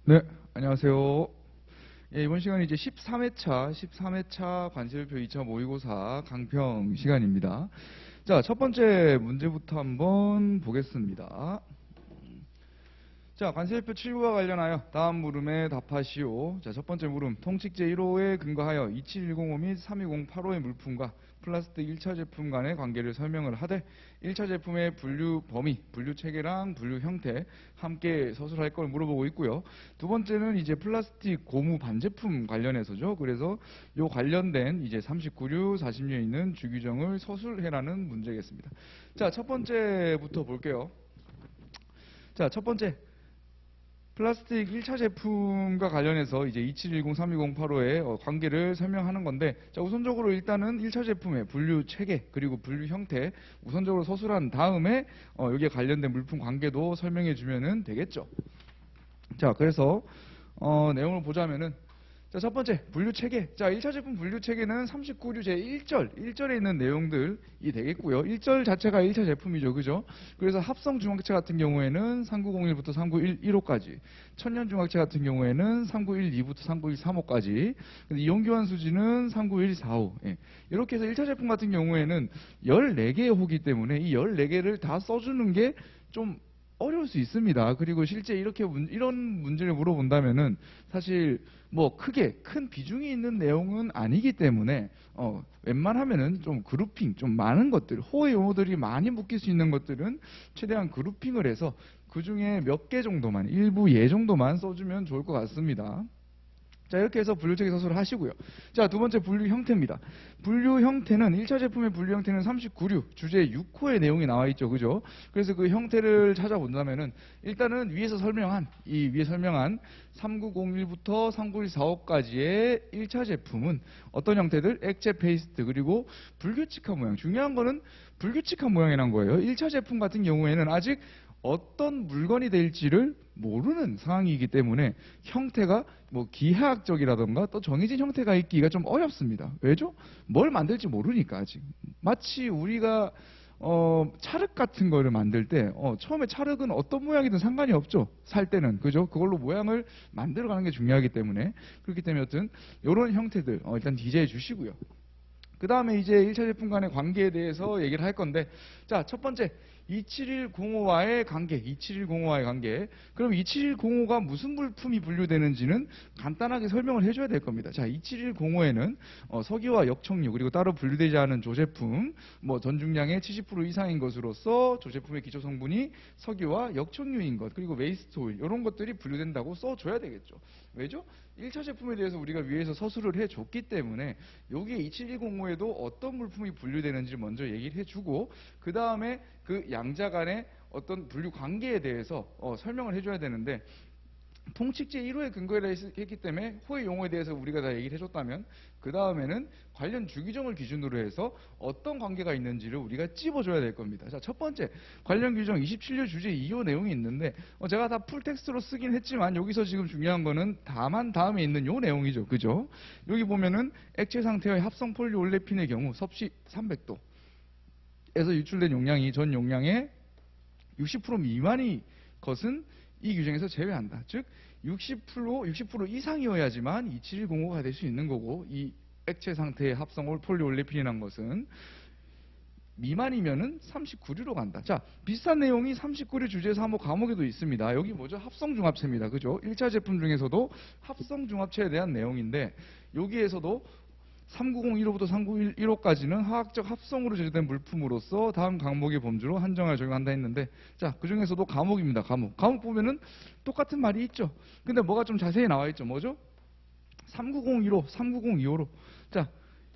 네, 안녕하세요. 예, 이번 시간은 이제 13회차 관세음표 2차 모의고사 강평 시간입니다. 자, 첫 번째 문제부터 한번 보겠습니다. 자, 관세음표 7구와 관련하여 다음 물음에 답하시오. 자, 첫 번째 물음. 통칙 제1호에 근거하여 27105 및 32085의 물품과 플라스틱 1차 제품 간의 관계를 설명을 하되 1차 제품의 분류 범위, 분류 체계랑 분류 형태 함께 서술할 걸 물어보고 있고요. 두 번째는 이제 플라스틱 고무 반제품 관련해서죠. 그래서 요 관련된 이제 39류, 40류에 있는 주규정을 서술해라는 문제겠습니다. 자, 첫 번째부터 볼게요. 자, 첫 번째. 플라스틱 1차 제품과 관련해서 이제 2710, 32085의 관계를 설명하는 건데, 자, 우선적으로 일단은 1차 제품의 분류 체계, 그리고 분류 형태 우선적으로 서술한 다음에 여기에 관련된 물품 관계도 설명해 주면은 되겠죠. 자, 그래서 내용을 보자면은, 자, 첫 번째, 분류 체계. 자, 1차 제품 분류 체계는 39류 제1절에 있는 내용들이 되겠고요. 1절 자체가 1차 제품이죠. 그죠? 그래서 합성 중학체 같은 경우에는 3901부터 3911호까지, 천연 중학체 같은 경우에는 3912부터 3913호까지, 이온교환 수지는 3914호. 예. 이렇게 해서 1차 제품 같은 경우에는 14개의 호기 때문에 이 14개를 다 써주는 게 좀 어려울 수 있습니다. 그리고 실제 이런 문제를 물어본다면은 사실 뭐 크게 큰 비중이 있는 내용은 아니기 때문에 웬만하면은 좀 그룹핑, 좀 많은 것들, 호의 용어들이 많이 묶일 수 있는 것들은 최대한 그룹핑을 해서 그 중에 몇 개 정도만, 일부 예 정도만 써주면 좋을 것 같습니다. 자, 이렇게 해서 분류체계 서술을 하시고요. 자, 두 번째 분류 형태입니다. 분류 형태는 1차 제품의 분류 형태는 39류 주제 6호의 내용이 나와 있죠. 그죠? 그래서 그 형태를 찾아본다면은 일단은 위에 설명한 3901부터 3914호까지의 1차 제품은 어떤 형태들? 액체 페이스트 그리고 불규칙한 모양. 중요한 거는 불규칙한 모양이란 거예요. 1차 제품 같은 경우에는 아직 어떤 물건이 될지를 모르는 상황이기 때문에 형태가 뭐 기하학적이라던가 또 정해진 형태가 있기가 좀 어렵습니다. 왜죠? 뭘 만들지 모르니까 아직. 마치 우리가 찰흙 같은 거를 만들 때 처음에 찰흙은 어떤 모양이든 상관이 없죠. 살 때는. 그죠? 그걸로 모양을 만들어가는 게 중요하기 때문에. 그렇기 때문에 여튼 이런 형태들 일단 기재해 주시고요. 그 다음에 이제 1차 제품 간의 관계에 대해서 얘기를 할 건데, 자, 첫 번째 27105와의 관계. 그럼 27105가 무슨 물품이 분류되는지는 간단하게 설명을 해줘야 될 겁니다. 자, 27105에는 석유와 역청류 그리고 따로 분류되지 않은 조제품, 뭐 전중량의 70% 이상인 것으로서 조제품의 기초 성분이 석유와 역청류인 것, 그리고 웨이스트 오일 이런 것들이 분류된다고 써줘야 되겠죠. 왜죠? 1차 제품에 대해서 우리가 위에서 서술을 해줬기 때문에 여기에 27105에도 어떤 물품이 분류되는지 먼저 얘기를 해주고, 그 다음에 그 양자 간의 어떤 분류 관계에 대해서 설명을 해줘야 되는데, 통칙제 1호의 근거를 했기 때문에 호의 용어에 대해서 우리가 다 얘기를 해줬다면, 그 다음에는 관련 주규정을 기준으로 해서 어떤 관계가 있는지를 우리가 찝어줘야 될 겁니다. 자, 첫 번째 관련 규정 27조 주제 2호 내용이 있는데, 제가 다 풀텍스트로 쓰긴 했지만 여기서 지금 중요한 거는 다만 다음에 있는 요 내용이죠. 그죠? 여기 보면은 액체 상태의 합성 폴리올레핀의 경우 섭씨 300도 에서 유출된 용량이 전 용량의 60% 미만이 것은 이 규정에서 제외한다. 즉 60% 이상이어야지만 27105가 될 수 있는 거고, 이 액체 상태의 합성 폴리올레핀이라는 것은 미만이면은 39류로 간다. 자, 비슷한 내용이 39류 주제 3호 과목에도 있습니다. 여기 뭐죠? 합성중합체입니다. 그죠? 1차 제품 중에서도 합성중합체에 대한 내용인데, 여기에서도 3901호부터 3915까지는 화학적 합성으로 제조된 물품으로서 다음 과목의 범주로 한정을 적용한다 했는데, 자, 그 중에서도 과목입니다. 과목 보면은 똑같은 말이 있죠. 근데 뭐가 좀 자세히 나와 있죠. 뭐죠? 3901호, 3902호로. 자,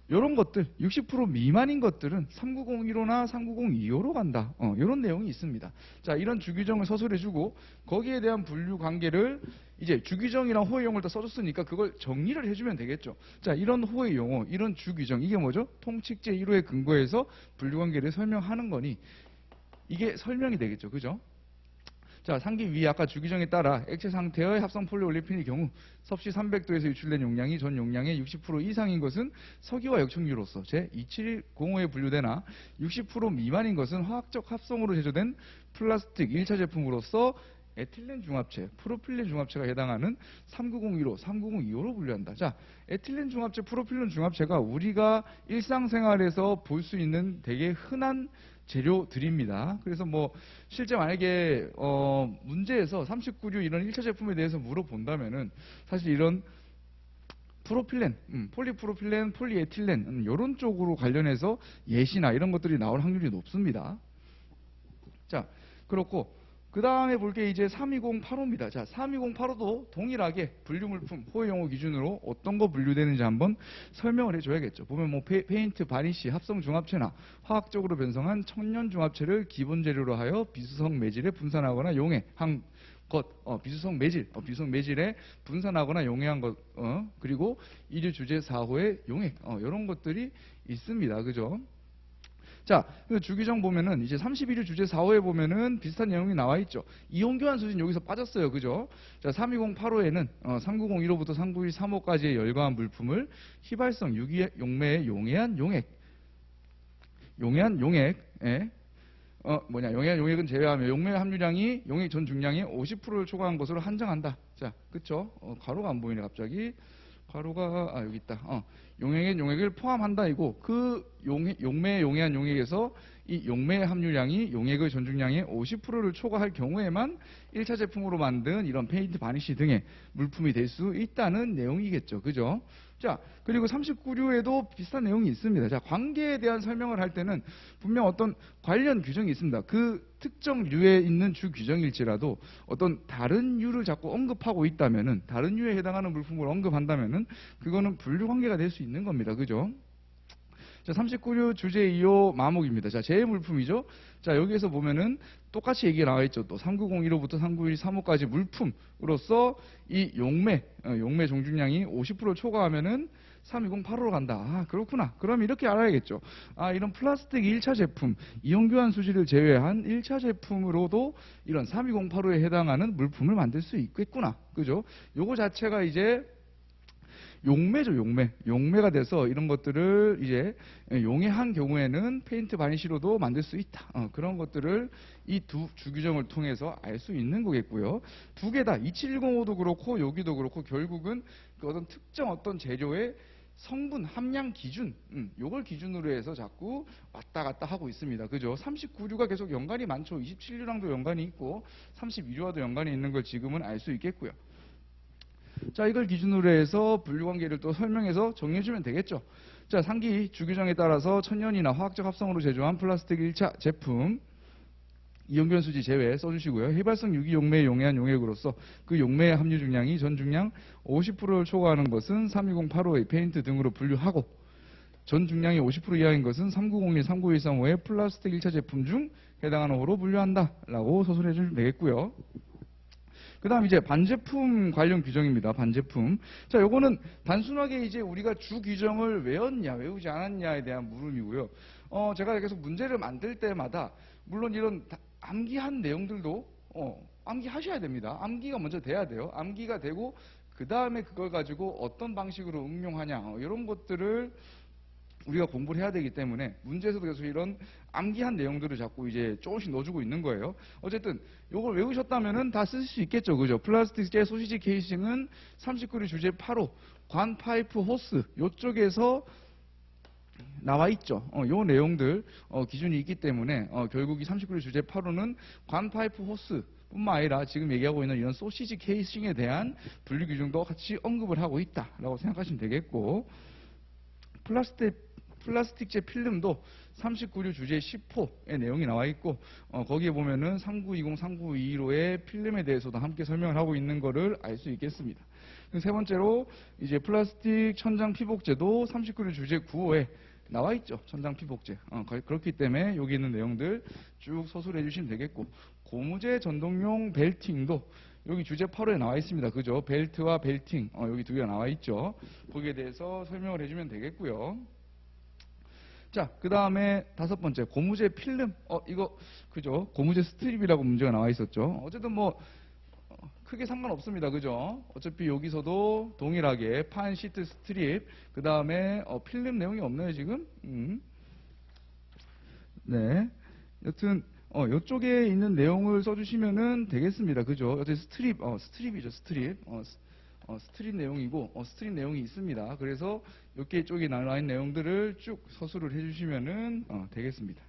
이런 것들 60% 미만인 것들은 3901호나 3902호로 간다. 이런 내용이 있습니다. 자, 이런 주규정을 서술해주고 거기에 대한 분류 관계를 이제 주규정이랑 호의 용어를 다 써줬으니까 그걸 정리를 해주면 되겠죠. 자, 이런 호의 용어, 이런 주규정, 이게 뭐죠? 통칙제 1호에 근거해서 분류 관계를 설명하는 거니 이게 설명이 되겠죠. 그죠? 자, 상기 위에 아까 주규정에 따라 액체 상태의 합성 폴리올레핀의 경우 섭씨 300도에서 유출된 용량이 전 용량의 60% 이상인 것은 석유와 역청유로서 제27105에 분류되나 60% 미만인 것은 화학적 합성으로 제조된 플라스틱 1차 제품으로서 에틸렌 중합체, 프로필렌 중합체가 해당하는 39015, 39025로 분류한다. 자, 에틸렌 중합체, 프로필렌 중합체가 우리가 일상생활에서 볼 수 있는 되게 흔한 재료들입니다. 그래서 뭐 실제 만약에 문제에서 39류 이런 1차 제품에 대해서 물어본다면은 사실 이런 프로필렌, 폴리프로필렌, 폴리에틸렌 이런 쪽으로 관련해서 예시나 이런 것들이 나올 확률이 높습니다. 자, 그렇고 그 다음에 볼 게 이제 32085입니다. 자, 32085도 동일하게 분류물품 호외용어 기준으로 어떤 거 분류되는지 한번 설명을 해줘야겠죠. 보면 뭐 페인트, 바니쉬, 합성 중합체나 화학적으로 변성한 천연 중합체를 기본 재료로 하여 비수성 매질에 분산하거나 용해한 것, 비수성 매질에 분산하거나 용해한 것, 그리고 이류 주제 사호의 용해, 이런 것들이 있습니다. 그죠? 자, 주기정 보면은 이제 31일 주제 4호에 보면은 비슷한 내용이 나와 있죠. 이온교환 수진 여기서 빠졌어요. 그죠? 자, 32085에는 3901호부터 3913호까지의 열거한 물품을 휘발성 용매에 용해한 용액, 용해한 용액은 제외하며 용매 함유량이 용액 전 중량의 50%를 초과한 것으로 한정한다. 자, 그쵸? 가로가 안 보이네 갑자기. 가로가 여기 있다. 용액엔 용액을 포함한다 이고 그 용매에 용해한 용액에서 이 용매 함유량이 용액의 전중량의 50%를 초과할 경우에만 1차 제품으로 만든 이런 페인트, 바니쉬 등의 물품이 될 수 있다는 내용이겠죠. 그죠? 자, 그리고 39류에도 비슷한 내용이 있습니다. 자, 관계에 대한 설명을 할 때는 분명 어떤 관련 규정이 있습니다. 그 특정 류에 있는 주 규정일지라도 어떤 다른 류를 자꾸 언급하고 있다면은, 다른 류에 해당하는 물품을 언급한다면은 그거는 분류 관계가 될 수 있는 겁니다. 그죠? 자, 39류 주제 2호 마목입니다. 자, 제 물품이죠. 자, 여기에서 보면은 똑같이 얘기가 나와 있죠. 또 3901호부터 3913호까지 물품으로서 이 용매 종중량이 50% 초과하면은 32085로 간다. 그렇구나. 그럼 이렇게 알아야겠죠. 이런 플라스틱 1차 제품, 이온교환 수지를 제외한 1차 제품으로도 이런 32085에 해당하는 물품을 만들 수 있겠구나. 그죠? 요거 자체가 이제 용매죠, 용매가 돼서 이런 것들을 이제 용해한 경우에는 페인트 바니쉬로도 만들 수 있다. 그런 것들을 이 두 주규정을 통해서 알 수 있는 거겠고요. 두 개 다 27105도 그렇고 여기도 그렇고 결국은 그 어떤 특정 어떤 재료의 성분 함량 기준, 요걸 기준으로 해서 자꾸 왔다 갔다 하고 있습니다. 그죠? 39류가 계속 연관이 많죠. 27류랑도 연관이 있고 32류와도 연관이 있는 걸 지금은 알 수 있겠고요. 자, 이걸 기준으로 해서 분류관계를 또 설명해서 정리해주면 되겠죠. 자, 상기 주규정에 따라서 천연이나 화학적 합성으로 제조한 플라스틱 1차 제품 이온교환 수지 제외 써주시고요. 휘발성 유기용매에 용해한 용액으로서 그 용매의 함유 중량이 전 중량 50%를 초과하는 것은 32085의 페인트 등으로 분류하고 전 중량이 50% 이하인 것은 3901, 39135의 플라스틱 1차 제품 중 해당하는 호로 분류한다 라고 서술해 주시면 되겠고요. 그 다음 이제 반제품 관련 규정입니다. 반제품. 자, 요거는 단순하게 이제 우리가 주 규정을 외웠냐, 외우지 않았냐에 대한 물음이고요. 제가 계속 문제를 만들 때마다 물론 이런 암기한 내용들도 암기하셔야 됩니다. 암기가 먼저 돼야 돼요. 암기가 되고 그 다음에 그걸 가지고 어떤 방식으로 응용하냐 이런 것들을 우리가 공부를 해야 되기 때문에 문제에서도 계속 이런 암기한 내용들을 자꾸 이제 조금씩 넣어주고 있는 거예요. 어쨌든 이걸 외우셨다면은 다 쓰실 수 있겠죠. 그죠? 플라스틱 재 소시지 케이싱은 39류 주제 8호 관 파이프 호스 요쪽에서 나와 있죠. 요 내용들 기준이 있기 때문에 결국 이 39류 주제 8호는 관 파이프 호스 뿐만 아니라 지금 얘기하고 있는 이런 소시지 케이싱에 대한 분류 규정도 같이 언급을 하고 있다라고 생각하시면 되겠고 플라스틱제 필름도 39류 주제 10호의 내용이 나와 있고 거기에 보면은 3920, 3921호의 필름에 대해서도 함께 설명을 하고 있는 거를 알 수 있겠습니다. 세 번째로 이제 플라스틱 천장 피복제도 39류 주제 9호에 나와 있죠. 천장 피복제. 그렇기 때문에 여기 있는 내용들 쭉 서술해 주시면 되겠고 고무재 전동용 벨팅도 여기 주제 8호에 나와 있습니다. 그죠? 벨트와 벨팅 여기 두 개가 나와 있죠. 거기에 대해서 설명을 해주면 되겠고요. 자, 그 다음에 다섯 번째 고무재 필름. 이거 그죠? 고무재 스트립이라고 문제가 나와 있었죠. 어쨌든 뭐 크게 상관없습니다. 그죠? 어차피 여기서도 동일하게 판 시트 스트립 그 다음에 필름 내용이 없나요 지금? 네. 여튼 요쪽에 있는 내용을 써주시면은 되겠습니다. 그죠? 어제 스트립이죠. 스트립 내용이고, 스트립 내용이 있습니다. 그래서 여기 쪽에 나와 있는 내용들을 쭉 서술을 해주시면은 되겠습니다.